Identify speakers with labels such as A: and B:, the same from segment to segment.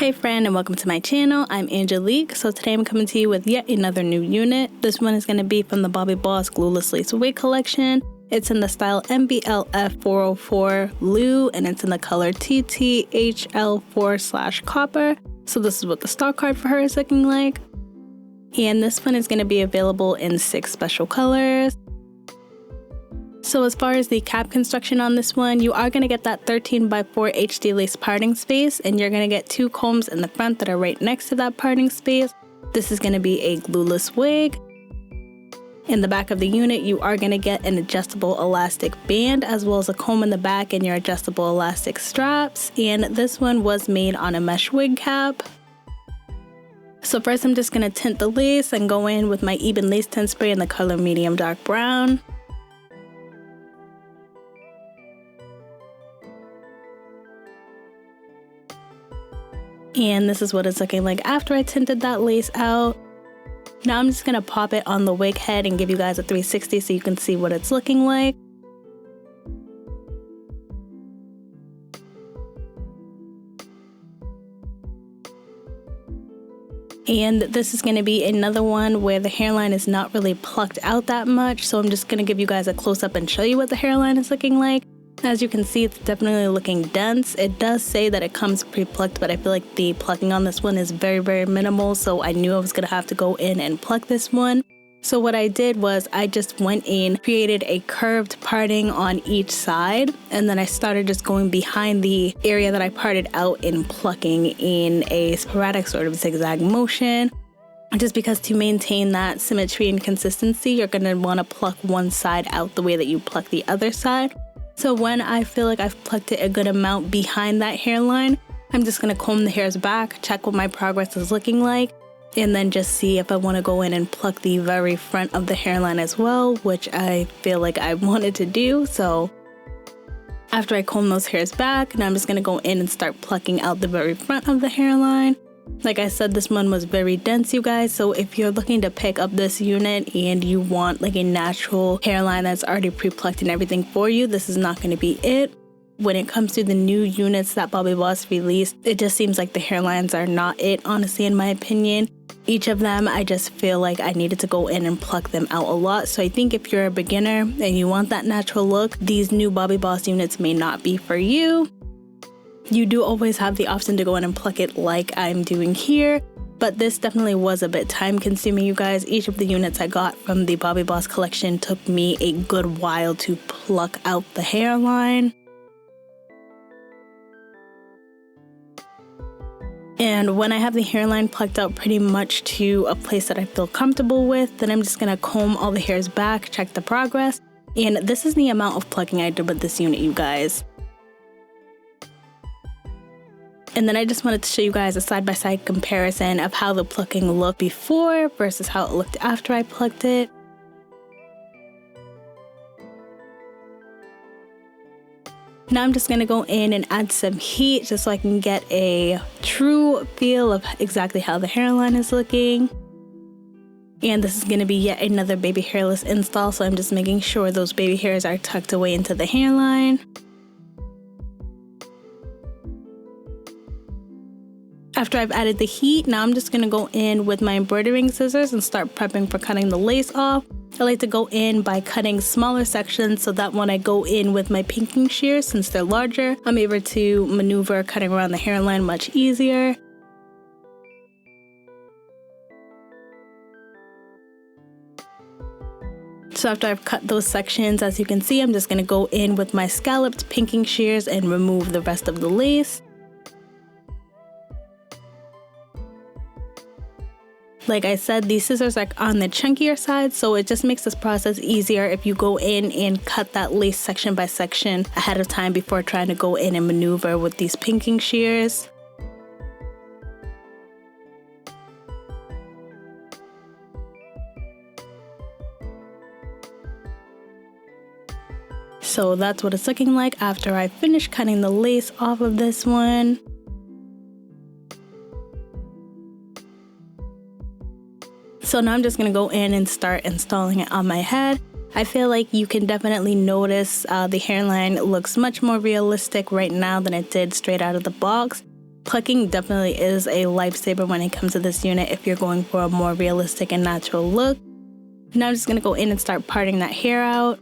A: Hey friend, and welcome to my channel. I'm Angelique. So today I'm coming to you with yet another new unit. This one is going to be from the Bobbi Boss Glueless Lace wig collection. It's in the style MBLF404 Blue, and it's in the color TTHL4/copper. So this is what the stock card for her is looking like. And this one is going to be available in 6 special colors. So as far as the cap construction on this one, you are going to get that 13x4 HD lace parting space, and you're going to get 2 combs in the front that are right next to that parting space. This is going to be a glueless wig. In the back of the unit, you are going to get an adjustable elastic band as well as a comb in the back and your adjustable elastic straps. And this one was made on a mesh wig cap. So first I'm just going to tint the lace and go in with my even lace tint spray in the color medium dark brown. And this is what it's looking like after I tinted that lace out. Now I'm just going to pop it on the wig head and give you guys a 360 so you can see what it's looking like. And this is going to be another one where the hairline is not really plucked out that much. So I'm just going to give you guys a close-up and show you what the hairline is looking like. As you can see, it's definitely looking dense. It does say that it comes pre-plucked, but I feel like the plucking on this one is very, very minimal. So I knew I was going to have to go in and pluck this one. So what I did was I just went in, created a curved parting on each side, and then I started just going behind the area that I parted out and plucking in a sporadic sort of zigzag motion. Just because to maintain that symmetry and consistency, you're going to want to pluck one side out the way that you pluck the other side. So when I feel like I've plucked it a good amount behind that hairline, I'm just going to comb the hairs back, check what my progress is looking like, and then just see if I want to go in and pluck the very front of the hairline as well, which I feel like I wanted to do. So after I comb those hairs back, now I'm just going to go in and start plucking out the very front of the hairline. Like I said, this one was very dense, you guys, so if you're looking to pick up this unit and you want like a natural hairline that's already pre-plucked and everything for you, this is not going to be it. When it comes to the new units that Bobbi Boss released, it just seems like the hairlines are not it, honestly, in my opinion. Each of them, I just feel like I needed to go in and pluck them out a lot. So I think if you're a beginner and you want that natural look, these new Bobbi Boss units may not be for you. You do always have the option to go in and pluck it like I'm doing here, but this definitely was a bit time consuming, you guys. Each of the units I got from the Bobbi Boss collection took me a good while to pluck out the hairline. And when I have the hairline plucked out pretty much to a place that I feel comfortable with, then I'm just going to comb all the hairs back, check the progress. And this is the amount of plucking I did with this unit, you guys. And then I just wanted to show you guys a side-by-side comparison of how the plucking looked before versus how it looked after I plucked it. Now I'm just going to go in and add some heat just so I can get a true feel of exactly how the hairline is looking. And this is going to be yet another baby hairless install, so I'm just making sure those baby hairs are tucked away into the hairline. After I've added the heat, now I'm just going to go in with my embroidering scissors and start prepping for cutting the lace off. I like to go in by cutting smaller sections so that when I go in with my pinking shears, since they're larger, I'm able to maneuver cutting around the hairline much easier. So after I've cut those sections, as you can see, I'm just going to go in with my scalloped pinking shears and remove the rest of the lace. Like I said, these scissors are on the chunkier side, so it just makes this process easier if you go in and cut that lace section by section ahead of time before trying to go in and maneuver with these pinking shears. So that's what it's looking like after I finish cutting the lace off of this one. So now I'm just going to go in and start installing it on my head. I feel like you can definitely notice the hairline looks much more realistic right now than it did straight out of the box. Plucking definitely is a lifesaver when it comes to this unit if you're going for a more realistic and natural look. Now I'm just going to go in and start parting that hair out.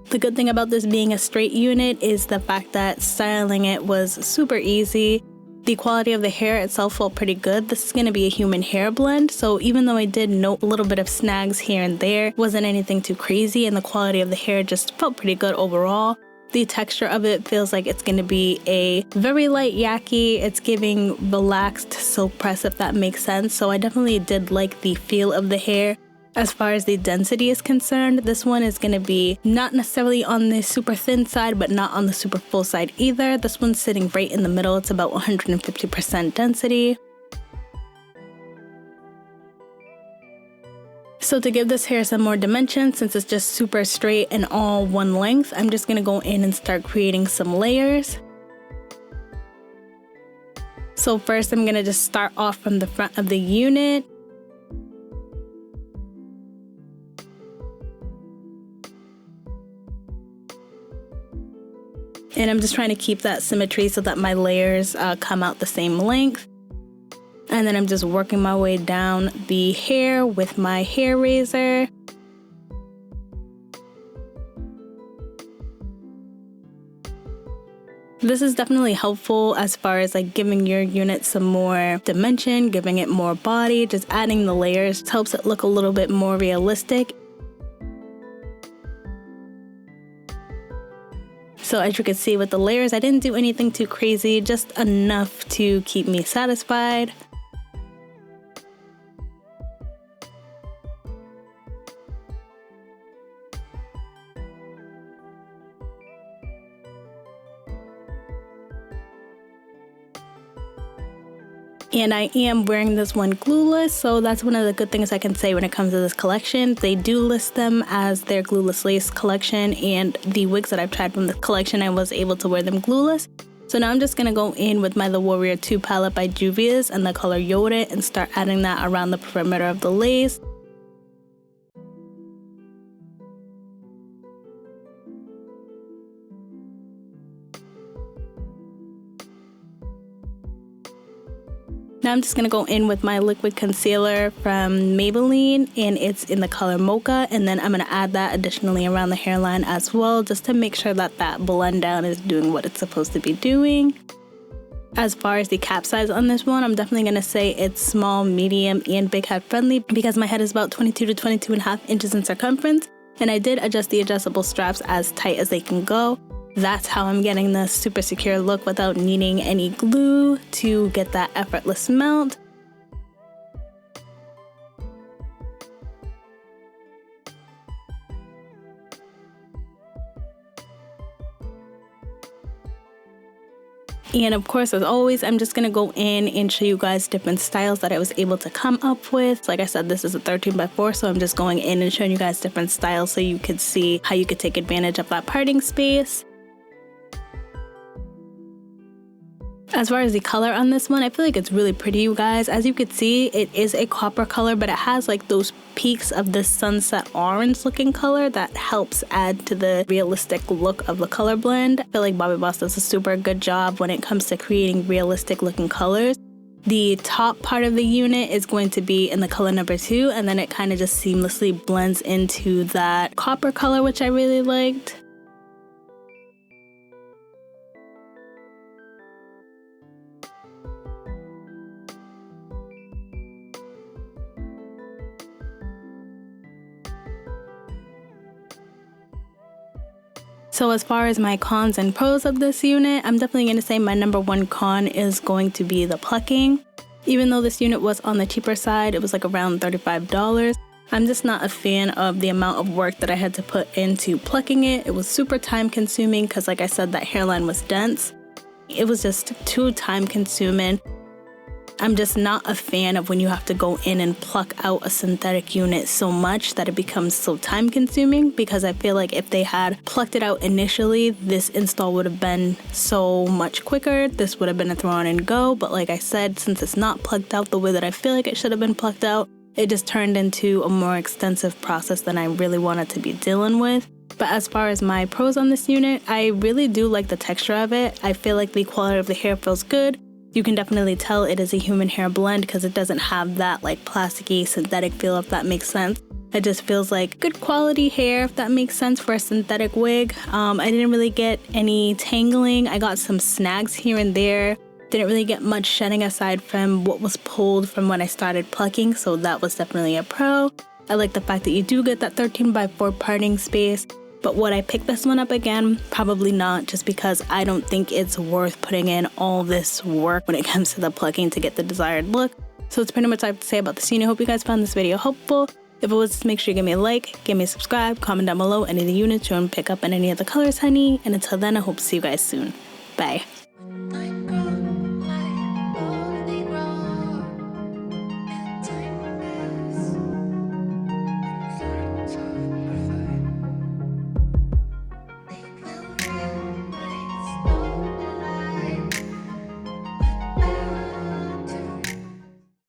A: The good thing about this being a straight unit is the fact that styling it was super easy. The quality of the hair itself felt pretty good. This is going to be a human hair blend, so even though I did note a little bit of snags here and there, wasn't anything too crazy, and the quality of the hair just felt pretty good overall. The texture of it feels like it's going to be a very light yaki. It's giving relaxed silk press, if that makes sense, so I definitely did like the feel of the hair. As far as the density is concerned, this one is going to be not necessarily on the super thin side, but not on the super full side either. This one's sitting right in the middle. It's about 150% density. So to give this hair some more dimension, since it's just super straight and all one length, I'm just going to go in and start creating some layers. So first I'm going to just start off from the front of the unit. And I'm just trying to keep that symmetry so that my layers come out the same length. And then I'm just working my way down the hair with my hair razor. This is definitely helpful as far as like giving your unit some more dimension, giving it more body, just adding the layers helps it look a little bit more realistic. So as you can see with the layers, I didn't do anything too crazy, just enough to keep me satisfied. And I am wearing this one glueless, so that's one of the good things I can say when it comes to this collection. They do list them as their glueless lace collection, and the wigs that I've tried from the collection, I was able to wear them glueless. So now I'm just going to go in with my The Warrior 2 palette by Juvia's and the color Yoda and start adding that around the perimeter of the lace. Now I'm just going to go in with my liquid concealer from Maybelline, and it's in the color Mocha, and then I'm going to add that additionally around the hairline as well, just to make sure that that blend down is doing what it's supposed to be doing. As far as the cap size on this one, I'm definitely going to say it's small, medium, and big head friendly because my head is about 22 to 22.5 inches in circumference, and I did adjust the adjustable straps as tight as they can go. That's how I'm getting this super secure look without needing any glue to get that effortless melt. And of course, as always, I'm just going to go in and show you guys different styles that I was able to come up with. Like I said, this is a 13x4, so I'm just going in and showing you guys different styles so you could see how you could take advantage of that parting space. As far as the color on this one, I feel like it's really pretty, you guys. As you can see, it is a copper color, but it has like those peaks of this sunset orange looking color that helps add to the realistic look of the color blend. I feel like Bobbi Boss does a super good job when it comes to creating realistic looking colors. The top part of the unit is going to be in the color number 2, and then it kind of just seamlessly blends into that copper color, which I really liked. So as far as my cons and pros of this unit, I'm definitely going to say my number one con is going to be the plucking. Even though this unit was on the cheaper side, it was like around $35. I'm just not a fan of the amount of work that I had to put into plucking it. It was super time consuming because like I said, that hairline was dense. It was just too time consuming. I'm just not a fan of when you have to go in and pluck out a synthetic unit so much that it becomes so time consuming, because I feel like if they had plucked it out initially, this install would have been so much quicker. This would have been a throw on and go, but like I said, since it's not plucked out the way that I feel like it should have been plucked out, it just turned into a more extensive process than I really wanted to be dealing with. But as far as my pros on this unit, I really do like the texture of it. I feel like the quality of the hair feels good. You can definitely tell it is a human hair blend because it doesn't have that like plasticky synthetic feel, if that makes sense. It just feels like good quality hair, if that makes sense, for a synthetic wig. I didn't really get any tangling. I got some snags here and there. Didn't really get much shedding aside from what was pulled from when I started plucking, so that was definitely a pro. I like the fact that you do get that 13x4 parting space. But would I pick this one up again? Probably not, just because I don't think it's worth putting in all this work when it comes to the plucking to get the desired look. So that's pretty much all I have to say about this unit. I hope you guys found this video helpful. If it was, make sure you give me a like, give me a subscribe, comment down below any of the units you want to pick up in any of the colors, honey. And until then, I hope to see you guys soon. Bye.